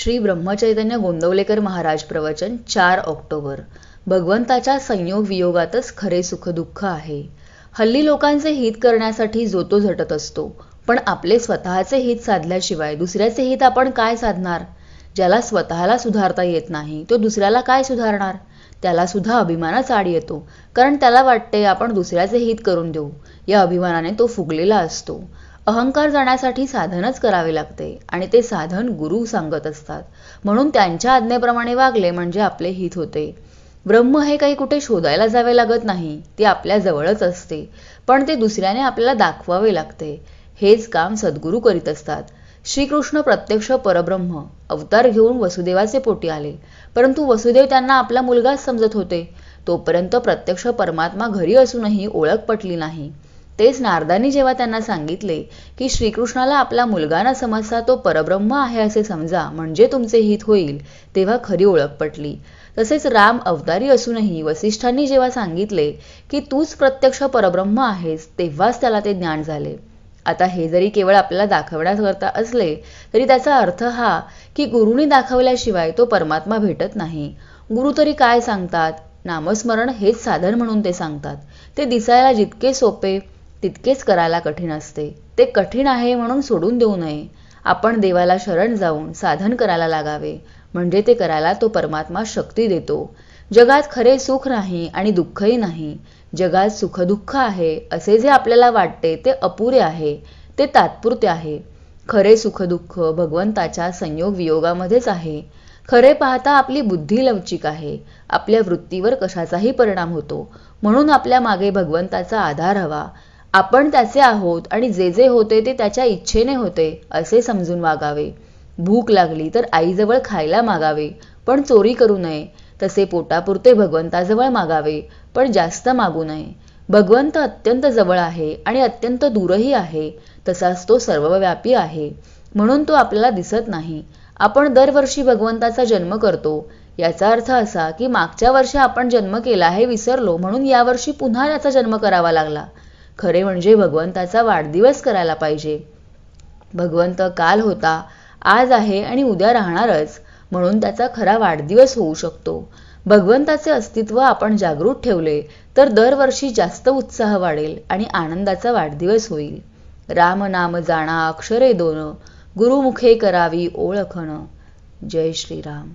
श्री ब्रह्मचैतन्य गोंदवलेकर महाराज प्रवचन 4 ऑक्टोबर. भगवंताच्या संयोग वियोगातच खरे सुख दुःख आहे. हल्ली लोकांचे हित करण्यासाठी जो तो झटत असतो, पण आपले स्वतःचे हित साधल्याशिवाय दुसऱ्याचे हित आपण काय साधणार? ज्याला स्वतःला सुधारता येत नाही तो दुसऱ्याला काय सुधारणार? त्याला सुद्धा अभिमानाच आड येतो, कारण त्याला वाटते आपण दुसऱ्याचे हित करून देऊ. या अभिमानाने तो फुगलेला असतो. अहंकार जाण्यासाठी साधनच करावे लागते आणि ते साधन गुरु सांगत असतात, म्हणून त्यांच्या आज्ञेप्रमाणे वागले म्हणजे आपले हित होते. ब्रह्म हे काही कुठे शोधायला जावे लागत नाही, ते आपल्या जवळच असते, पण ते दुसऱ्याने आपल्याला दाखवावे लागते. हेच काम सद्गुरू करीत असतात. श्रीकृष्ण प्रत्यक्ष परब्रह्म अवतार घेऊन वसुदेवाचे पोटी आले, परंतु वसुदेव त्यांना आपला मुलगाच समजत होते. तोपर्यंत प्रत्यक्ष परमात्मा घरी असूनही ओळख पटली नाही. तेच नारदांनी जेव्हा त्यांना सांगितले की श्रीकृष्णाला आपला मुलगा न समजता तो परब्रह्म आहे असे समजा, म्हणजे तुमचे हित होईल, तेव्हा खरी ओळख पटली. तसेच राम अवतारी असूनही वसिष्ठांनी जेव्हा सांगितले की तूच प्रत्यक्ष परब्रह्म आहेस, तेव्हाच त्याला ते ज्ञान झाले. आता हे जरी केवळ आपल्याला दाखवण्याकरता असले तरी त्याचा अर्थ हा की गुरुनी दाखवल्याशिवाय तो परमात्मा भेटत नाही. गुरु तरी काय सांगतात? नामस्मरण हेच साधन म्हणून ते सांगतात. ते दिसायला जितके सोपे तितकेच करायला कठीण असते. ते कठीण आहे म्हणून सोडून देऊ नये. आपण देवाला शरण जाऊन साधन करायला लागावे, म्हणजे ते करायला तो परमात्मा शक्ती देतो. जगात खरे सुख नाही आणि दुःखही नाही. जगात सुख दुःख आहे असे जे आपल्याला वाटते ते अपुरे आहे, ते तात्पुरते आहे. खरे सुख दुःख भगवंताच्या संयोग वियोगामध्येच आहे. खरे पाहता आपली बुद्धी लवचिक आहे. आपल्या वृत्तीवर कशाचाही परिणाम होतो, म्हणून आपल्या मागे भगवंताचा आधार हवा. आपण त्याचे आहोत आणि जे जे होते ते त्याच्या इच्छेने होते असे समजून वागावे. भूक लागली तर आईजवळ खायला मागावे, पण चोरी करू नये. तसे पोटापुरते भगवंताजवळ मागावे, पण जास्त मागू नये. भगवंत अत्यंत जवळ आहे आणि अत्यंत दूरही आहे. तसाच तो सर्वव्यापी आहे, म्हणून तो आपल्याला दिसत नाही. आपण दरवर्षी भगवंताचा जन्म करतो. याचा अर्थ असा की मागच्या वर्षी आपण जन्म केला हे विसरलो, म्हणून यावर्षी पुन्हा त्याचा जन्म करावा लागला. खरे म्हणजे भगवंताचा वाढदिवस करायला पाहिजे. भगवंत काल होता, आज आहे आणि उद्या राहणारच, म्हणून त्याचा खरा वाढदिवस होऊ शकतो. भगवंताचे अस्तित्व आपण जागृत ठेवले तर दरवर्षी जास्त उत्साह वाढेल आणि आनंदाचा वाढदिवस होईल. राम नाम जाणा अक्षरे दोन, गुरुमुखे करावी ओळखण. जय श्रीराम.